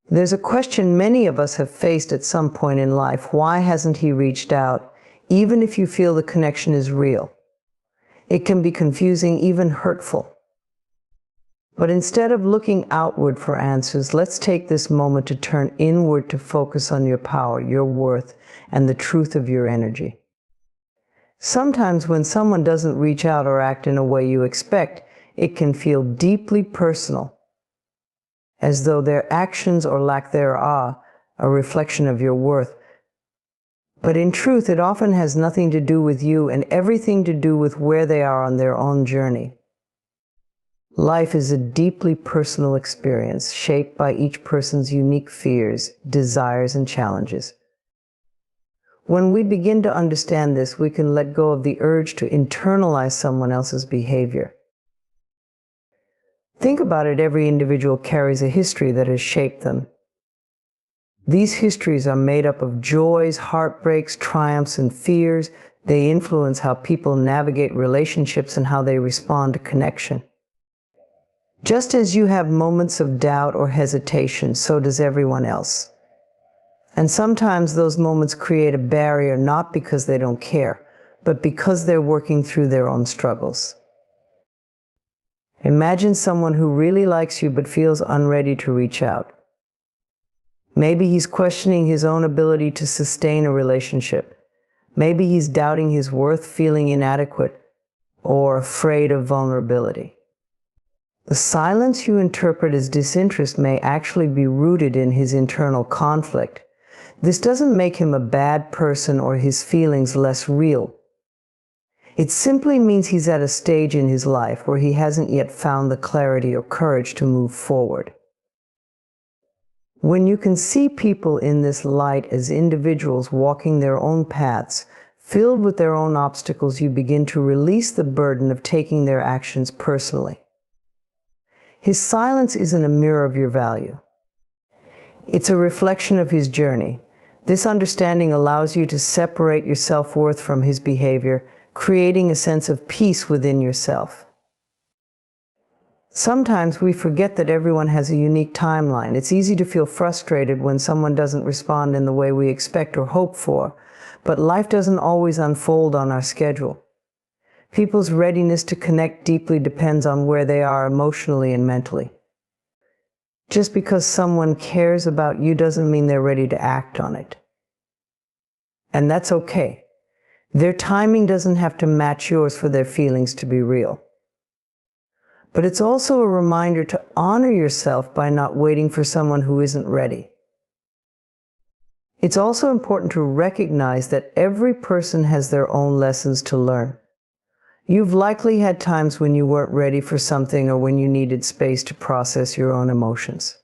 There's a question many of us have faced at some point in life. Why hasn't he reached out? Even if you feel the connection is real. It can be confusing, even hurtful. But instead of looking outward for answers, let's take this moment to turn inward to focus on your power, your worth, and the truth of your energy. Sometimes when someone doesn't reach out or act in a way you expect, it can feel deeply personal, as though their actions or lack thereof are a reflection of your worth. But in truth, it often has nothing to do with you and everything to do with where they are on their own journey. Life is a deeply personal experience, shaped by each person's unique fears, desires, and challenges. When we begin to understand this, we can let go of the urge to internalize someone else's behavior. Think about it, every individual carries a history that has shaped them. These histories are made up of joys, heartbreaks, triumphs, and fears. They influence how people navigate relationships and how they respond to connection. Just as you have moments of doubt or hesitation, so does everyone else. And sometimes those moments create a barrier, not because they don't care, but because they're working through their own struggles. Imagine someone who really likes you but feels unready to reach out. Maybe he's questioning his own ability to sustain a relationship. Maybe he's doubting his worth, feeling inadequate, or afraid of vulnerability. The silence you interpret as disinterest may actually be rooted in his internal conflict. This doesn't make him a bad person or his feelings less real. It simply means he's at a stage in his life where he hasn't yet found the clarity or courage to move forward. When you can see people in this light as individuals walking their own paths, filled with their own obstacles, you begin to release the burden of taking their actions personally. His silence isn't a mirror of your value. It's a reflection of his journey. This understanding allows you to separate your self-worth from his behavior, creating a sense of peace within yourself. Sometimes we forget that everyone has a unique timeline. It's easy to feel frustrated when someone doesn't respond in the way we expect or hope for, but life doesn't always unfold on our schedule. People's readiness to connect deeply depends on where they are emotionally and mentally. Just because someone cares about you doesn't mean they're ready to act on it. And that's okay. Their timing doesn't have to match yours for their feelings to be real. But it's also a reminder to honor yourself by not waiting for someone who isn't ready. It's also important to recognize that every person has their own lessons to learn. You've likely had times when you weren't ready for something or when you needed space to process your own emotions.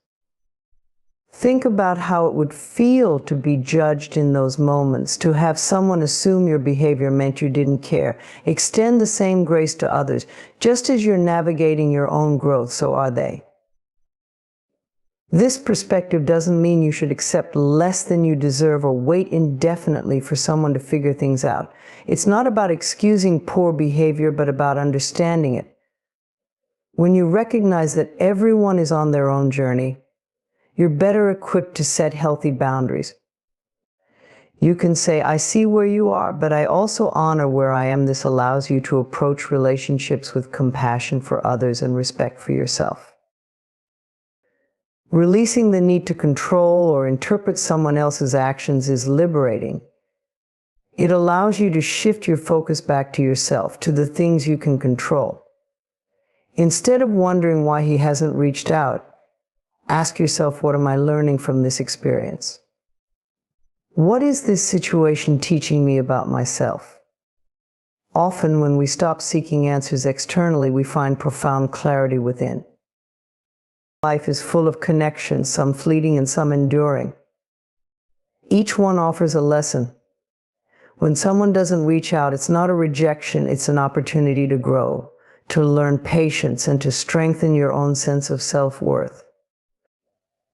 Think about how it would feel to be judged in those moments, to have someone assume your behavior meant you didn't care. Extend the same grace to others. Just as you're navigating your own growth, so are they. This perspective doesn't mean you should accept less than you deserve or wait indefinitely for someone to figure things out. It's not about excusing poor behavior, but about understanding it. When you recognize that everyone is on their own journey, you're better equipped to set healthy boundaries. You can say, I see where you are, but I also honor where I am. This allows you to approach relationships with compassion for others and respect for yourself. Releasing the need to control or interpret someone else's actions is liberating. It allows you to shift your focus back to yourself, to the things you can control. Instead of wondering why he hasn't reached out, ask yourself, what am I learning from this experience? What is this situation teaching me about myself? Often, when we stop seeking answers externally, we find profound clarity within. Life is full of connections, some fleeting and some enduring. Each one offers a lesson. When someone doesn't reach out, it's not a rejection, it's an opportunity to grow, to learn patience, and to strengthen your own sense of self-worth.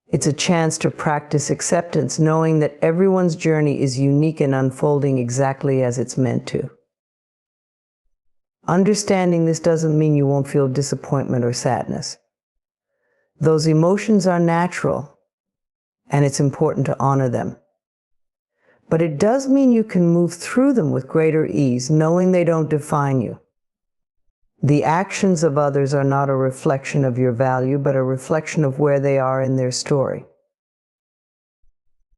It's a chance to practice acceptance, knowing that everyone's journey is unique and unfolding exactly as it's meant to. Understanding this doesn't mean you won't feel disappointment or sadness. Those emotions are natural. and it's important to honor them. But it does mean you can move through them with greater ease, knowing they don't define you. The actions of others are not a reflection of your value, but a reflection of where they are in their story.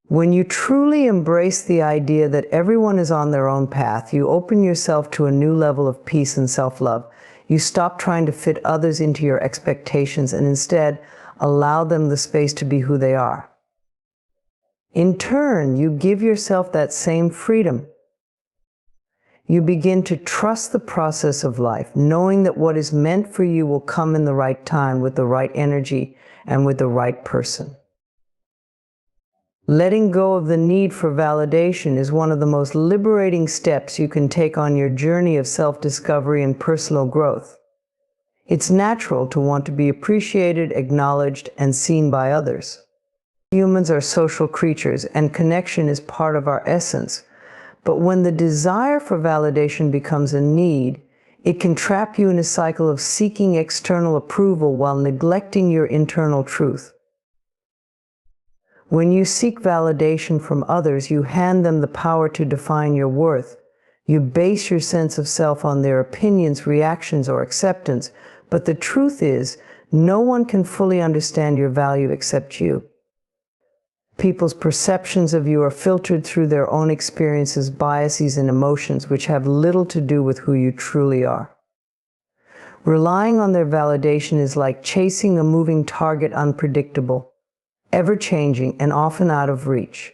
When you truly embrace the idea that everyone is on their own path, you open yourself to a new level of peace and self-love. You stop trying to fit others into your expectations and instead allow them the space to be who they are. In turn, you give yourself that same freedom. You begin to trust the process of life, knowing that what is meant for you will come in the right time, with the right energy, and with the right person. Letting go of the need for validation is one of the most liberating steps you can take on your journey of self-discovery and personal growth. It's natural to want to be appreciated, acknowledged, and seen by others. Humans are social creatures, and connection is part of our essence. But when the desire for validation becomes a need, it can trap you in a cycle of seeking external approval while neglecting your internal truth. When you seek validation from others, you hand them the power to define your worth. You base your sense of self on their opinions, reactions, or acceptance. But the truth is, no one can fully understand your value except you. People's perceptions of you are filtered through their own experiences, biases, and emotions, which have little to do with who you truly are. Relying on their validation is like chasing a moving target, unpredictable, ever-changing, and often out of reach.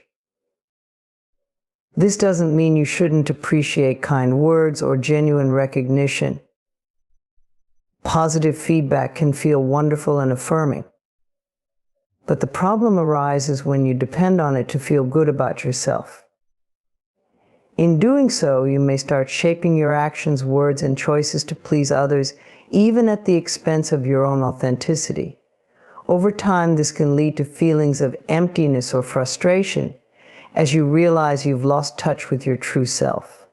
This doesn't mean you shouldn't appreciate kind words or genuine recognition. Positive feedback can feel wonderful and affirming. But the problem arises when you depend on it to feel good about yourself. In doing so, you may start shaping your actions, words, and choices to please others, even at the expense of your own authenticity. Over time, this can lead to feelings of emptiness or frustration as you realize you've lost touch with your true self.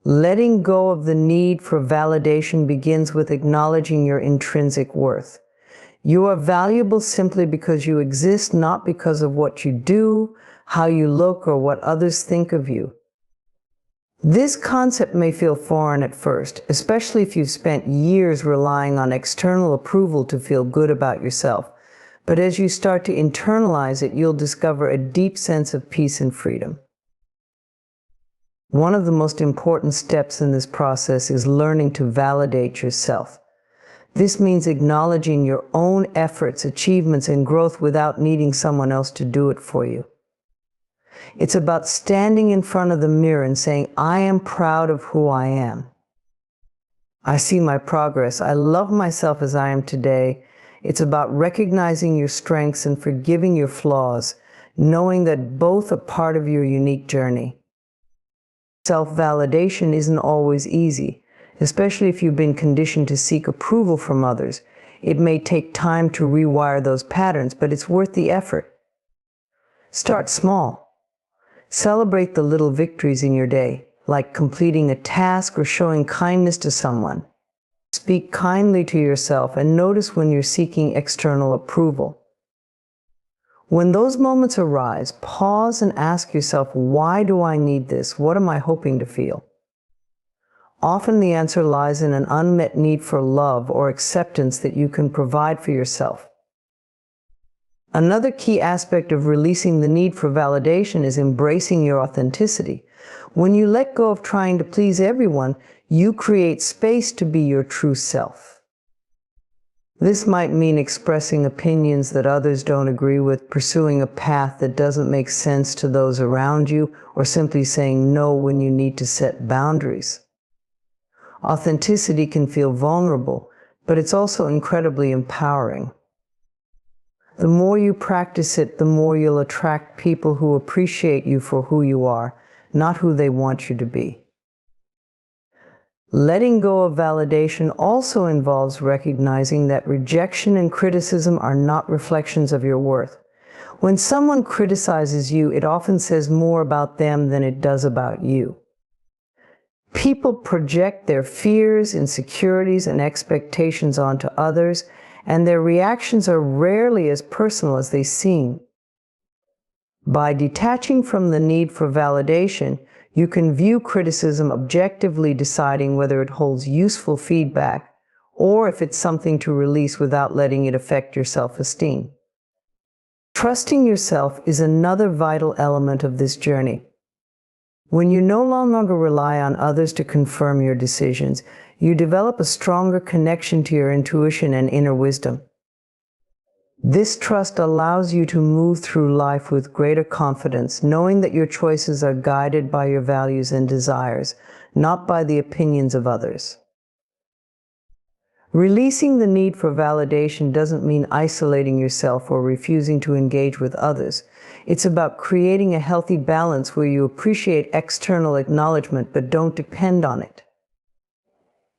Letting go of the need for validation begins with acknowledging your intrinsic worth. You are valuable simply because you exist, not because of what you do, how you look, or what others think of you. This concept may feel foreign at first, especially if you've spent years relying on external approval to feel good about yourself. But as you start to internalize it, you'll discover a deep sense of peace and freedom. One of the most important steps in this process is learning to validate yourself. This means acknowledging your own efforts, achievements, and growth without needing someone else to do it for you. It's about standing in front of the mirror and saying, I am proud of who I am. I see my progress. I love myself as I am today. It's about recognizing your strengths and forgiving your flaws, knowing that both are part of your unique journey. Self-validation isn't always easy, especially if you've been conditioned to seek approval from others. It may take time to rewire those patterns, but it's worth the effort. Start small. Celebrate the little victories in your day, like completing a task or showing kindness to someone. Speak kindly to yourself and notice when you're seeking external approval. When those moments arise, pause and ask yourself, why do I need this? What am I hoping to feel? Often the answer lies in an unmet need for love or acceptance that you can provide for yourself. Another key aspect of releasing the need for validation is embracing your authenticity. When you let go of trying to please everyone, you create space to be your true self. This might mean expressing opinions that others don't agree with, pursuing a path that doesn't make sense to those around you, or simply saying no when you need to set boundaries. Authenticity can feel vulnerable, but it's also incredibly empowering. The more you practice it, the more you'll attract people who appreciate you for who you are, not who they want you to be. Letting go of validation also involves recognizing that rejection and criticism are not reflections of your worth. When someone criticizes you, it often says more about them than it does about you. People project their fears, insecurities, and expectations onto others, and their reactions are rarely as personal as they seem. By detaching from the need for validation, you can view criticism objectively, deciding whether it holds useful feedback or if it's something to release without letting it affect your self-esteem. Trusting yourself is another vital element of this journey. When you no longer rely on others to confirm your decisions, you develop a stronger connection to your intuition and inner wisdom. This trust allows you to move through life with greater confidence, knowing that your choices are guided by your values and desires, not by the opinions of others. Releasing the need for validation doesn't mean isolating yourself or refusing to engage with others. It's about creating a healthy balance where you appreciate external acknowledgement but don't depend on it.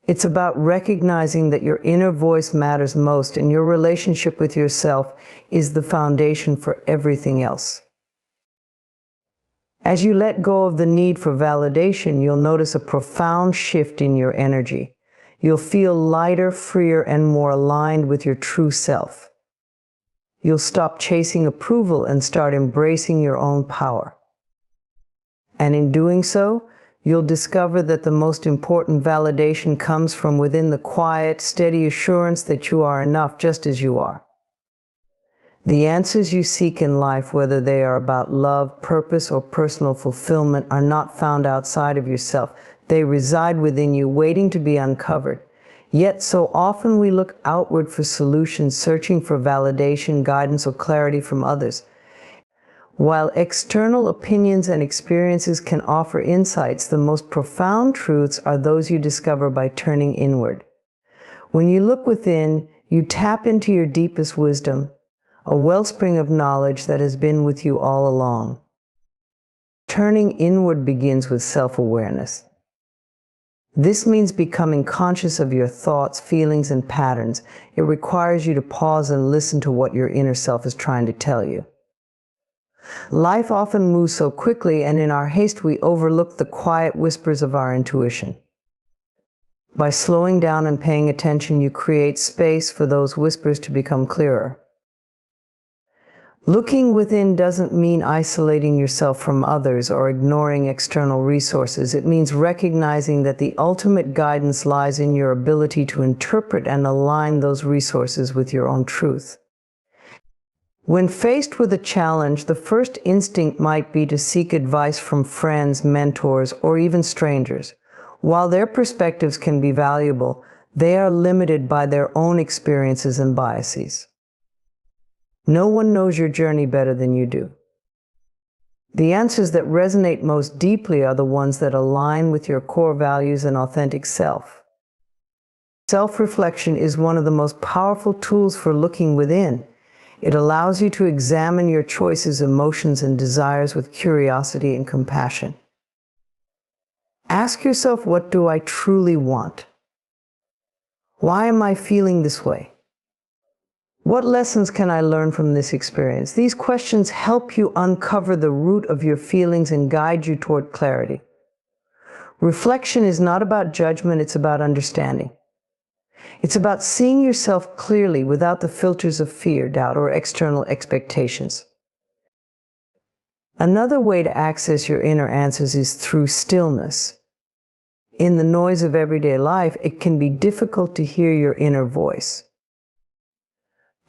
It's about recognizing that your inner voice matters most, and your relationship with yourself is the foundation for everything else. As you let go of the need for validation, you'll notice a profound shift in your energy. You'll feel lighter, freer, and more aligned with your true self. You'll stop chasing approval and start embracing your own power. And in doing so, you'll discover that the most important validation comes from within, the quiet, steady assurance that you are enough just as you are. The answers you seek in life, whether they are about love, purpose, or personal fulfillment, are not found outside of yourself. They reside within you, waiting to be uncovered. Yet so often we look outward for solutions, searching for validation, guidance, or clarity from others. While external opinions and experiences can offer insights, the most profound truths are those you discover by turning inward. When you look within, you tap into your deepest wisdom, a wellspring of knowledge that has been with you all along. Turning inward begins with self-awareness. This means becoming conscious of your thoughts, feelings, and patterns. It requires you to pause and listen to what your inner self is trying to tell you. Life often moves so quickly, and in our haste we overlook the quiet whispers of our intuition. By slowing down and paying attention, you create space for those whispers to become clearer. Looking within doesn't mean isolating yourself from others or ignoring external resources. It means recognizing that the ultimate guidance lies in your ability to interpret and align those resources with your own truth. When faced with a challenge, the first instinct might be to seek advice from friends, mentors, or even strangers. While their perspectives can be valuable, they are limited by their own experiences and biases. No one knows your journey better than you do. The answers that resonate most deeply are the ones that align with your core values and authentic self. Self-reflection is one of the most powerful tools for looking within. It allows you to examine your choices, emotions, and desires with curiosity and compassion. Ask yourself, what do I truly want? Why am I feeling this way? What lessons can I learn from this experience? These questions help you uncover the root of your feelings and guide you toward clarity. Reflection is not about judgment, it's about understanding. It's about seeing yourself clearly without the filters of fear, doubt, or external expectations. Another way to access your inner answers is through stillness. In the noise of everyday life, it can be difficult to hear your inner voice.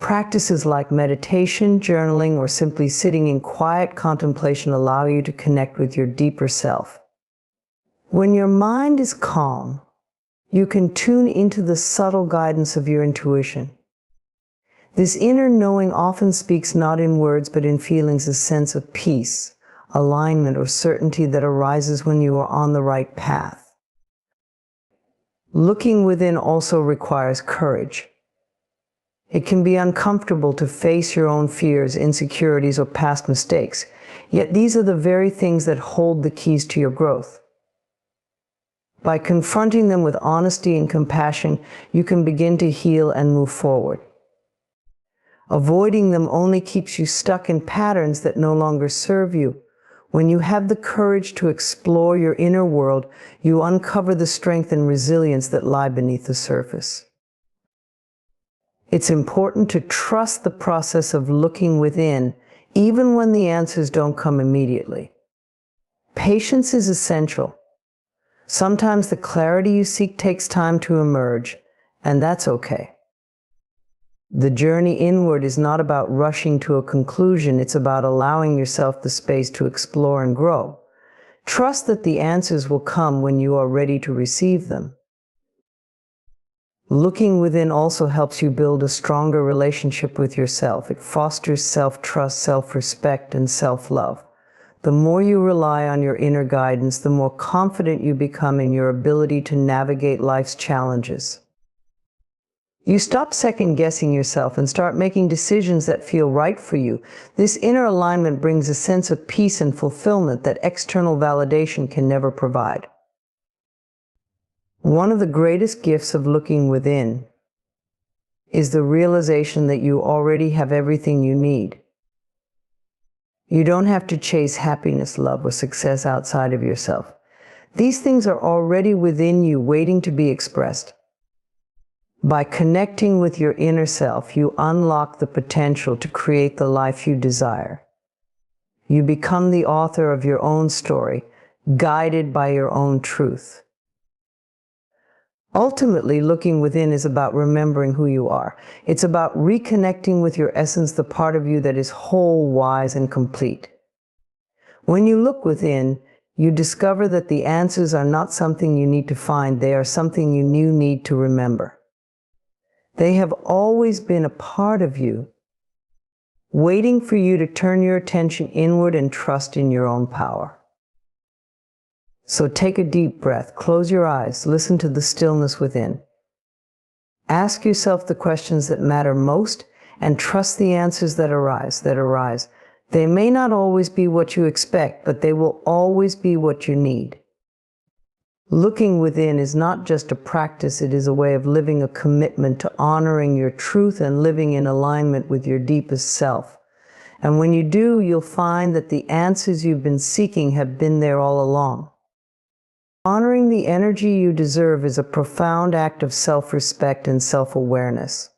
Practices like meditation, journaling, or simply sitting in quiet contemplation allow you to connect with your deeper self. When your mind is calm, you can tune into the subtle guidance of your intuition. This inner knowing often speaks not in words but in feelings, a sense of peace, alignment, or certainty that arises when you are on the right path. Looking within also requires courage. It can be uncomfortable to face your own fears, insecurities, or past mistakes, yet these are the very things that hold the keys to your growth. By confronting them with honesty and compassion, you can begin to heal and move forward. Avoiding them only keeps you stuck in patterns that no longer serve you. When you have the courage to explore your inner world, you uncover the strength and resilience that lie beneath the surface. It's important to trust the process of looking within, even when the answers don't come immediately. Patience is essential. Sometimes the clarity you seek takes time to emerge, and that's okay. The journey inward is not about rushing to a conclusion, it's about allowing yourself the space to explore and grow. Trust that the answers will come when you are ready to receive them. Looking within also helps you build a stronger relationship with yourself. It fosters self-trust, self-respect, and self-love. The more you rely on your inner guidance, the more confident you become in your ability to navigate life's challenges. You stop second-guessing yourself and start making decisions that feel right for you. This inner alignment brings a sense of peace and fulfillment that external validation can never provide. One of the greatest gifts of looking within is the realization that you already have everything you need. You don't have to chase happiness, love, or success outside of yourself. These things are already within you, waiting to be expressed. By connecting with your inner self, you unlock the potential to create the life you desire. You become the author of your own story, guided by your own truth. Ultimately, looking within is about remembering who you are. It's about reconnecting with your essence, the part of you that is whole, wise, and complete. When you look within, you discover that the answers are not something you need to find, they are something you need to remember. They have always been a part of you, waiting for you to turn your attention inward and trust in your own power. So take a deep breath, close your eyes, listen to the stillness within. Ask yourself the questions that matter most and trust the answers that arise. They may not always be what you expect, but they will always be what you need. Looking within is not just a practice, it is a way of living, a commitment to honoring your truth and living in alignment with your deepest self. And when you do, you'll find that the answers you've been seeking have been there all along. Honoring the energy you deserve is a profound act of self-respect and self-awareness.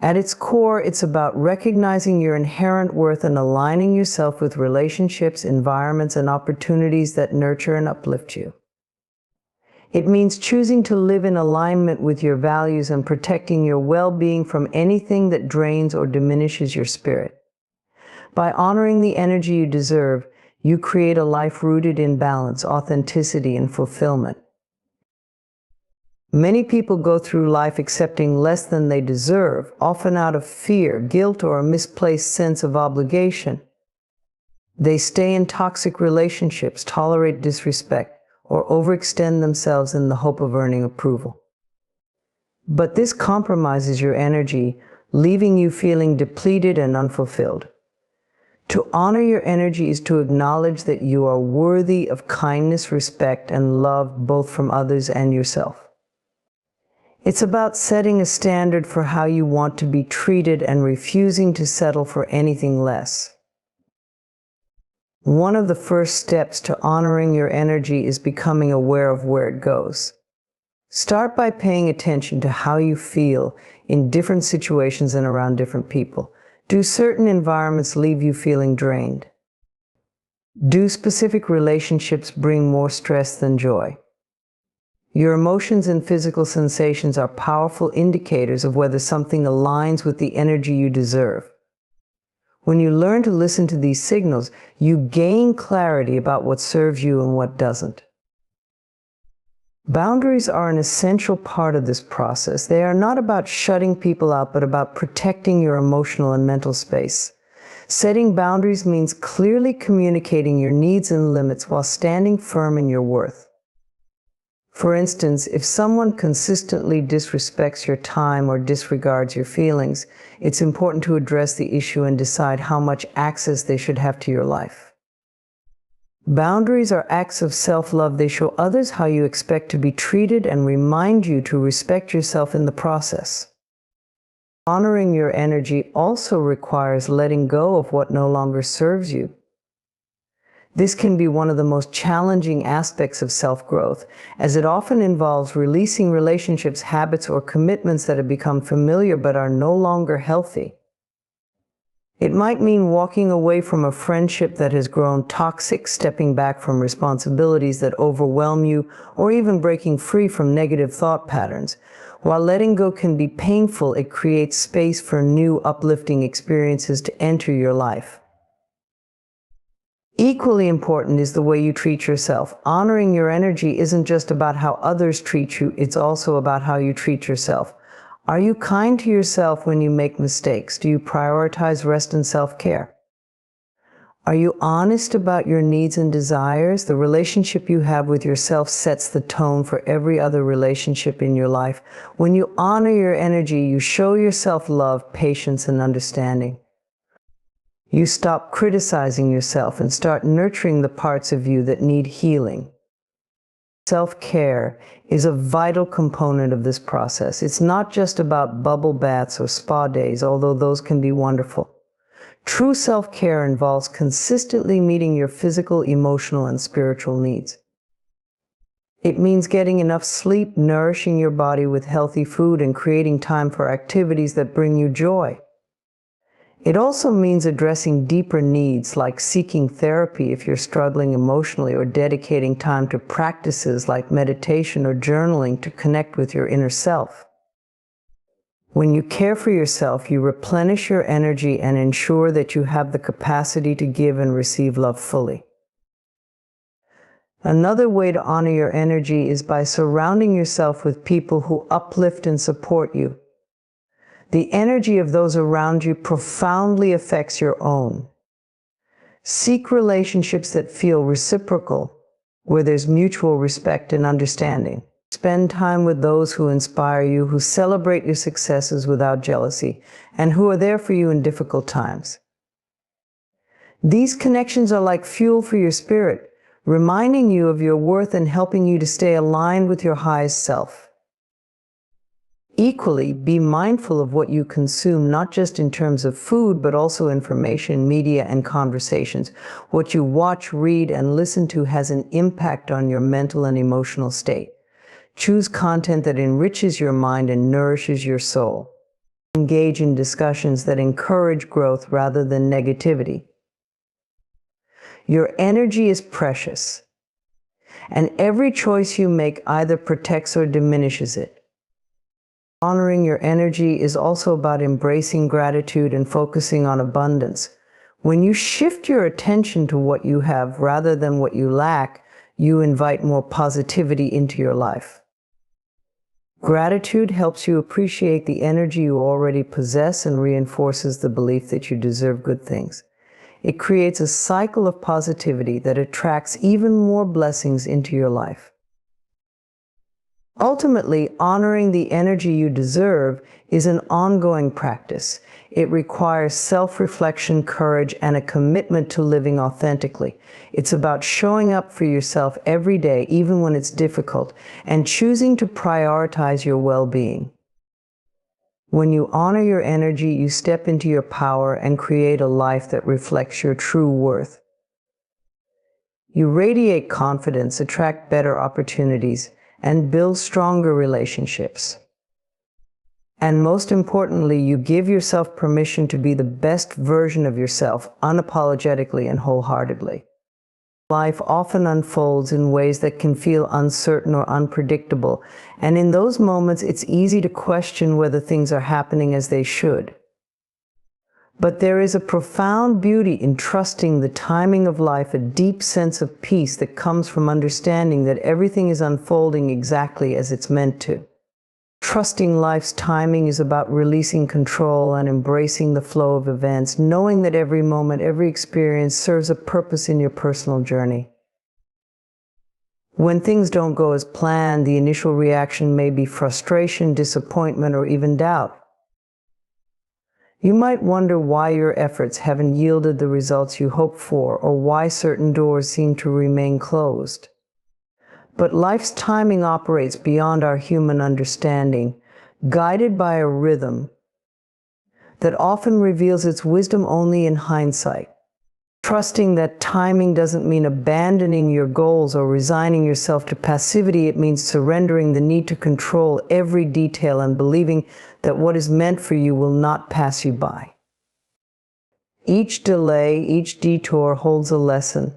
At its core, it's about recognizing your inherent worth and aligning yourself with relationships, environments, and opportunities that nurture and uplift you. It means choosing to live in alignment with your values and protecting your well-being from anything that drains or diminishes your spirit. By honoring the energy you deserve, you create a life rooted in balance, authenticity, and fulfillment. Many people go through life accepting less than they deserve, often out of fear, guilt, or a misplaced sense of obligation. They stay in toxic relationships, tolerate disrespect, or overextend themselves in the hope of earning approval. But this compromises your energy, leaving you feeling depleted and unfulfilled. To honor your energy is to acknowledge that you are worthy of kindness, respect, and love both from others and yourself. It's about setting a standard for how you want to be treated and refusing to settle for anything less. One of the first steps to honoring your energy is becoming aware of where it goes. Start by paying attention to how you feel in different situations and around different people. Do certain environments leave you feeling drained? Do specific relationships bring more stress than joy? Your emotions and physical sensations are powerful indicators of whether something aligns with the energy you deserve. When you learn to listen to these signals, you gain clarity about what serves you and what doesn't. Boundaries are an essential part of this process. They are not about shutting people out, but about protecting your emotional and mental space. Setting boundaries means clearly communicating your needs and limits while standing firm in your worth. For instance, if someone consistently disrespects your time or disregards your feelings, it's important to address the issue and decide how much access they should have to your life. Boundaries are acts of self-love. They show others how you expect to be treated and remind you to respect yourself in the process. Honoring your energy also requires letting go of what no longer serves you. This can be one of the most challenging aspects of self-growth, as it often involves releasing relationships, habits, or commitments that have become familiar but are no longer healthy. It might mean walking away from a friendship that has grown toxic, stepping back from responsibilities that overwhelm you, or even breaking free from negative thought patterns. While letting go can be painful, it creates space for new, uplifting experiences to enter your life. Equally important is the way you treat yourself. Honoring your energy isn't just about how others treat you, it's also about how you treat yourself. Are you kind to yourself when you make mistakes? Do you prioritize rest and self-care? Are you honest about your needs and desires? The relationship you have with yourself sets the tone for every other relationship in your life. When you honor your energy, you show yourself love, patience, and understanding. You stop criticizing yourself and start nurturing the parts of you that need healing. Self-care is a vital component of this process. It's not just about bubble baths or spa days, although those can be wonderful. True self-care involves consistently meeting your physical, emotional, and spiritual needs. It means getting enough sleep, nourishing your body with healthy food, and creating time for activities that bring you joy. It also means addressing deeper needs like seeking therapy if you're struggling emotionally, or dedicating time to practices like meditation or journaling to connect with your inner self. When you care for yourself, you replenish your energy and ensure that you have the capacity to give and receive love fully. Another way to honor your energy is by surrounding yourself with people who uplift and support you. The energy of those around you profoundly affects your own. Seek relationships that feel reciprocal, where there's mutual respect and understanding. Spend time with those who inspire you, who celebrate your successes without jealousy, and who are there for you in difficult times. These connections are like fuel for your spirit, reminding you of your worth and helping you to stay aligned with your highest self. Equally, be mindful of what you consume, not just in terms of food, but also information, media, and conversations. What you watch, read, and listen to has an impact on your mental and emotional state. Choose content that enriches your mind and nourishes your soul. Engage in discussions that encourage growth rather than negativity. Your energy is precious, and every choice you make either protects or diminishes it. Honoring your energy is also about embracing gratitude and focusing on abundance. When you shift your attention to what you have rather than what you lack, you invite more positivity into your life. Gratitude helps you appreciate the energy you already possess and reinforces the belief that you deserve good things. It creates a cycle of positivity that attracts even more blessings into your life. Ultimately, honoring the energy you deserve is an ongoing practice. It requires self-reflection, courage, and a commitment to living authentically. It's about showing up for yourself every day, even when it's difficult, and choosing to prioritize your well-being. When you honor your energy, you step into your power and create a life that reflects your true worth. You radiate confidence, attract better opportunities, and build stronger relationships. And most importantly, you give yourself permission to be the best version of yourself, unapologetically and wholeheartedly. Life often unfolds in ways that can feel uncertain or unpredictable, and in those moments it's easy to question whether things are happening as they should. But there is a profound beauty in trusting the timing of life, a deep sense of peace that comes from understanding that everything is unfolding exactly as it's meant to. Trusting life's timing is about releasing control and embracing the flow of events, knowing that every moment, every experience serves a purpose in your personal journey. When things don't go as planned, the initial reaction may be frustration, disappointment, or even doubt. You might wonder why your efforts haven't yielded the results you hoped for, or why certain doors seem to remain closed. But life's timing operates beyond our human understanding, guided by a rhythm that often reveals its wisdom only in hindsight. Trusting that timing doesn't mean abandoning your goals or resigning yourself to passivity. It means surrendering the need to control every detail and believing that what is meant for you will not pass you by. Each delay, each detour holds a lesson.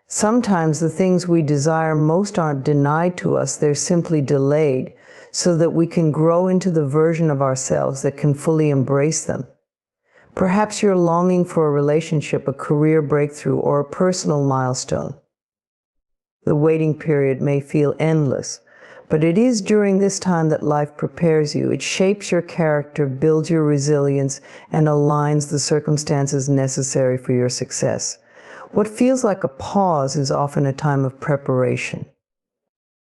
Sometimes the things we desire most aren't denied to us, they're simply delayed so that we can grow into the version of ourselves that can fully embrace them. Perhaps you're longing for a relationship, a career breakthrough, or a personal milestone. The waiting period may feel endless, but it is during this time that life prepares you. It shapes your character, builds your resilience, and aligns the circumstances necessary for your success. What feels like a pause is often a time of preparation.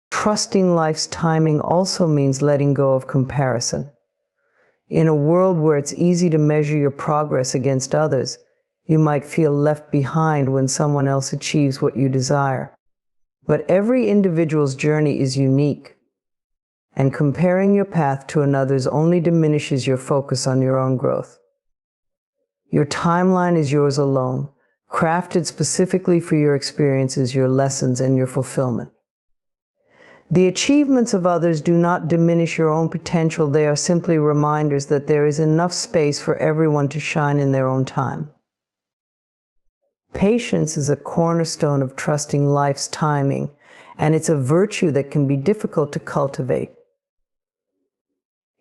Trusting life's timing also means letting go of comparison. In a world where it's easy to measure your progress against others, you might feel left behind when someone else achieves what you desire. But every individual's journey is unique, and comparing your path to another's only diminishes your focus on your own growth. Your timeline is yours alone, crafted specifically for your experiences, your lessons, and your fulfillment. The achievements of others do not diminish your own potential. They are simply reminders that there is enough space for everyone to shine in their own time. Patience is a cornerstone of trusting life's timing, and it's a virtue that can be difficult to cultivate.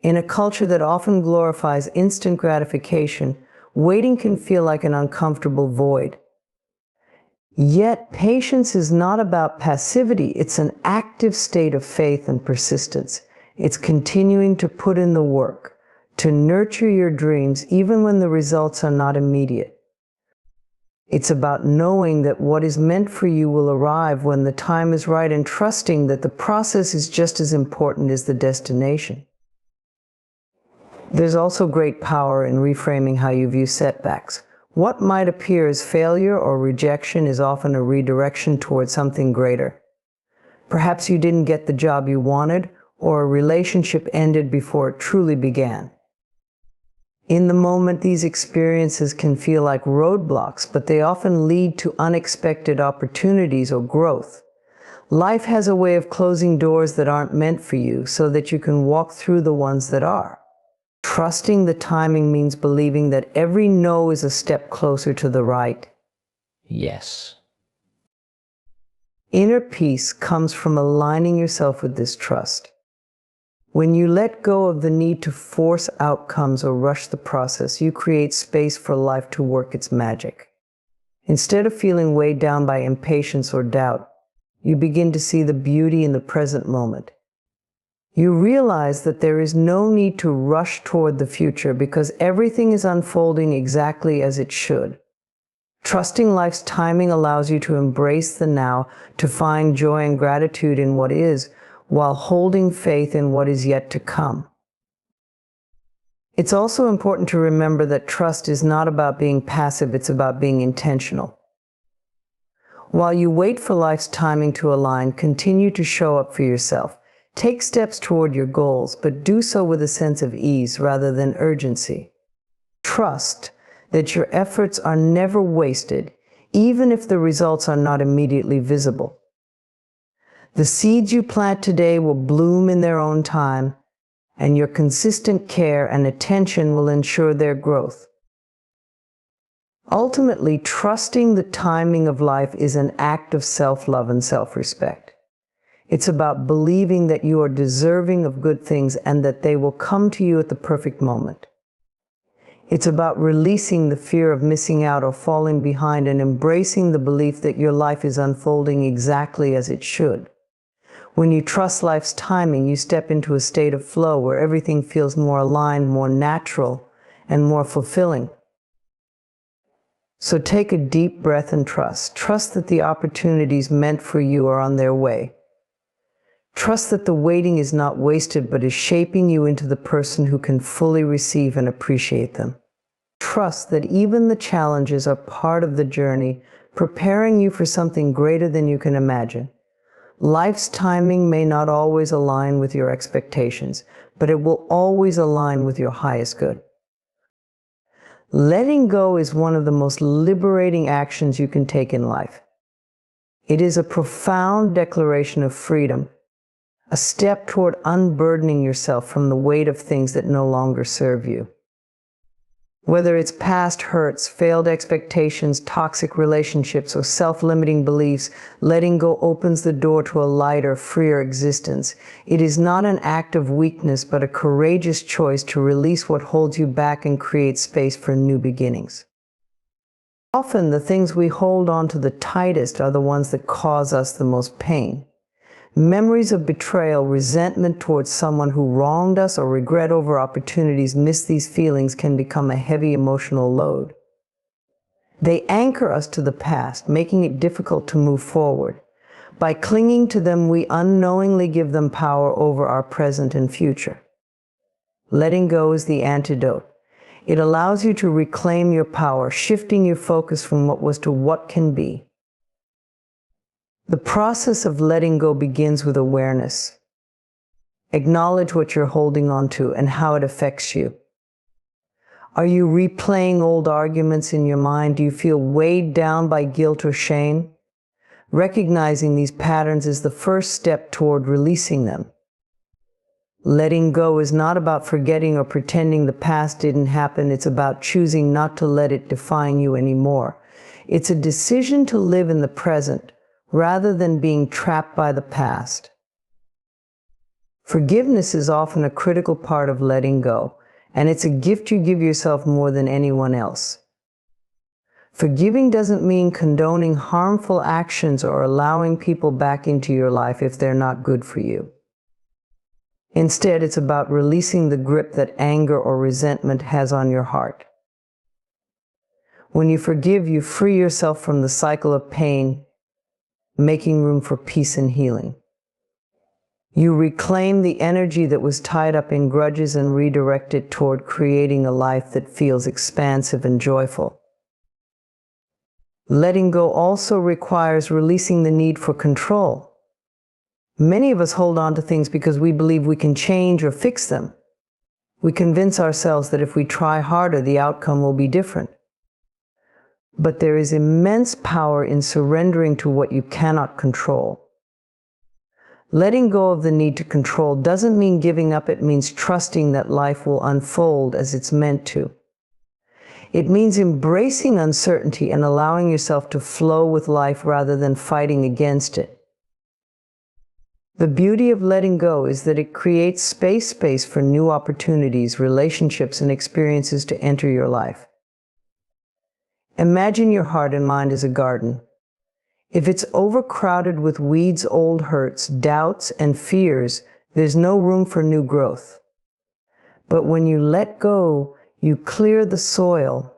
In a culture that often glorifies instant gratification, waiting can feel like an uncomfortable void. Yet, patience is not about passivity. It's an active state of faith and persistence. It's continuing to put in the work, to nurture your dreams even when the results are not immediate. It's about knowing that what is meant for you will arrive when the time is right, and trusting that the process is just as important as the destination. There's also great power in reframing how you view setbacks. What might appear as failure or rejection is often a redirection toward something greater. Perhaps you didn't get the job you wanted, or a relationship ended before it truly began. In the moment, these experiences can feel like roadblocks, but they often lead to unexpected opportunities or growth. Life has a way of closing doors that aren't meant for you so that you can walk through the ones that are. Trusting the timing means believing that every no is a step closer to the right Yes. Inner peace comes from aligning yourself with this trust. When you let go of the need to force outcomes or rush the process, you create space for life to work its magic. Instead of feeling weighed down by impatience or doubt, you begin to see the beauty in the present moment. You realize that there is no need to rush toward the future because everything is unfolding exactly as it should. Trusting life's timing allows you to embrace the now, to find joy and gratitude in what is, while holding faith in what is yet to come. It's also important to remember that trust is not about being passive, it's about being intentional. While you wait for life's timing to align, continue to show up for yourself. Take steps toward your goals, but do so with a sense of ease rather than urgency. Trust that your efforts are never wasted, even if the results are not immediately visible. The seeds you plant today will bloom in their own time, and your consistent care and attention will ensure their growth. Ultimately, trusting the timing of life is an act of self-love and self-respect. It's about believing that you are deserving of good things and that they will come to you at the perfect moment. It's about releasing the fear of missing out or falling behind and embracing the belief that your life is unfolding exactly as it should. When you trust life's timing, you step into a state of flow where everything feels more aligned, more natural, and more fulfilling. So take a deep breath and trust. Trust that the opportunities meant for you are on their way. Trust that the waiting is not wasted, but is shaping you into the person who can fully receive and appreciate them. Trust that even the challenges are part of the journey, preparing you for something greater than you can imagine. Life's timing may not always align with your expectations, but it will always align with your highest good. Letting go is one of the most liberating actions you can take in life. It is a profound declaration of freedom, a step toward unburdening yourself from the weight of things that no longer serve you. Whether it's past hurts, failed expectations, toxic relationships, or self-limiting beliefs, letting go opens the door to a lighter, freer existence. It is not an act of weakness, but a courageous choice to release what holds you back and create space for new beginnings. Often, the things we hold on to the tightest are the ones that cause us the most pain. Memories of betrayal, resentment towards someone who wronged us, or regret over opportunities missed. These feelings can become a heavy emotional load. They anchor us to the past, making it difficult to move forward. By clinging to them, we unknowingly give them power over our present and future. Letting go is the antidote. It allows you to reclaim your power, shifting your focus from what was to what can be. The process of letting go begins with awareness. Acknowledge what you're holding on to and how it affects you. Are you replaying old arguments in your mind? Do you feel weighed down by guilt or shame? Recognizing these patterns is the first step toward releasing them. Letting go is not about forgetting or pretending the past didn't happen. It's about choosing not to let it define you anymore. It's a decision to live in the present, rather than being trapped by the past. Forgiveness is often a critical part of letting go, and it's a gift you give yourself more than anyone else. Forgiving doesn't mean condoning harmful actions or allowing people back into your life if they're not good for you. Instead, it's about releasing the grip that anger or resentment has on your heart. When you forgive, you free yourself from the cycle of pain, making room for peace and healing. You reclaim the energy that was tied up in grudges and redirect it toward creating a life that feels expansive and joyful. Letting go also requires releasing the need for control. Many of us hold on to things because we believe we can change or fix them. We convince ourselves that if we try harder, the outcome will be different. But there is immense power in surrendering to what you cannot control. Letting go of the need to control doesn't mean giving up. It means trusting that life will unfold as it's meant to. It means embracing uncertainty and allowing yourself to flow with life rather than fighting against it. The beauty of letting go is that it creates space for new opportunities, relationships, and experiences to enter your life. Imagine your heart and mind as a garden. If it's overcrowded with weeds, old hurts, doubts, and fears, there's no room for new growth. But when you let go, you clear the soil,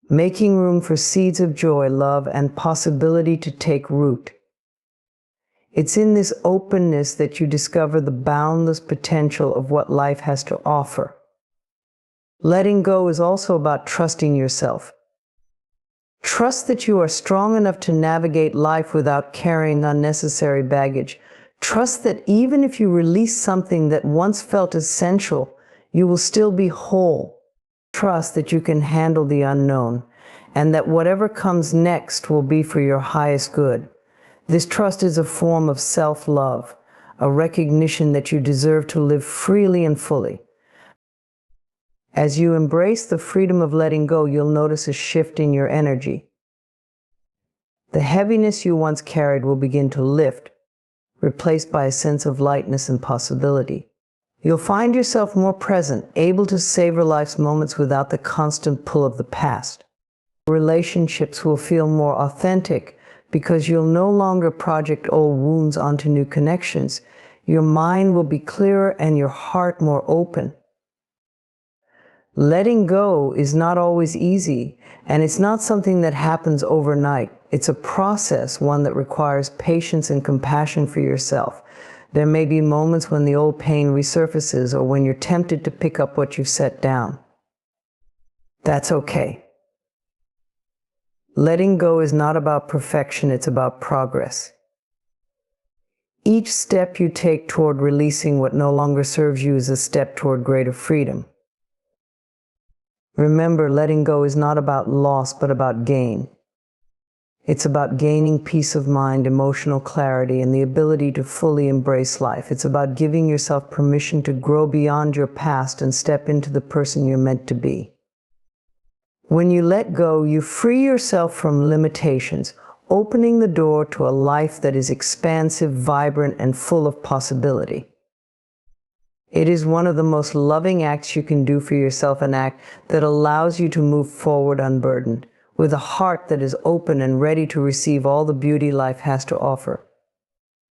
making room for seeds of joy, love, and possibility to take root. It's in this openness that you discover the boundless potential of what life has to offer. Letting go is also about trusting yourself. Trust that you are strong enough to navigate life without carrying unnecessary baggage. Trust that even if you release something that once felt essential, you will still be whole. Trust that you can handle the unknown, and that whatever comes next will be for your highest good. This trust is a form of self-love, a recognition that you deserve to live freely and fully. As you embrace the freedom of letting go, you'll notice a shift in your energy. The heaviness you once carried will begin to lift, replaced by a sense of lightness and possibility. You'll find yourself more present, able to savor life's moments without the constant pull of the past. Relationships will feel more authentic because you'll no longer project old wounds onto new connections. Your mind will be clearer and your heart more open. Letting go is not always easy, and it's not something that happens overnight. It's a process, one that requires patience and compassion for yourself. There may be moments when the old pain resurfaces or when you're tempted to pick up what you've set down. That's okay. Letting go is not about perfection, it's about progress. Each step you take toward releasing what no longer serves you is a step toward greater freedom. Remember, letting go is not about loss, but about gain. It's about gaining peace of mind, emotional clarity, and the ability to fully embrace life. It's about giving yourself permission to grow beyond your past and step into the person you're meant to be. When you let go, you free yourself from limitations, opening the door to a life that is expansive, vibrant, and full of possibility. It is one of the most loving acts you can do for yourself, an act that allows you to move forward unburdened, with a heart that is open and ready to receive all the beauty life has to offer.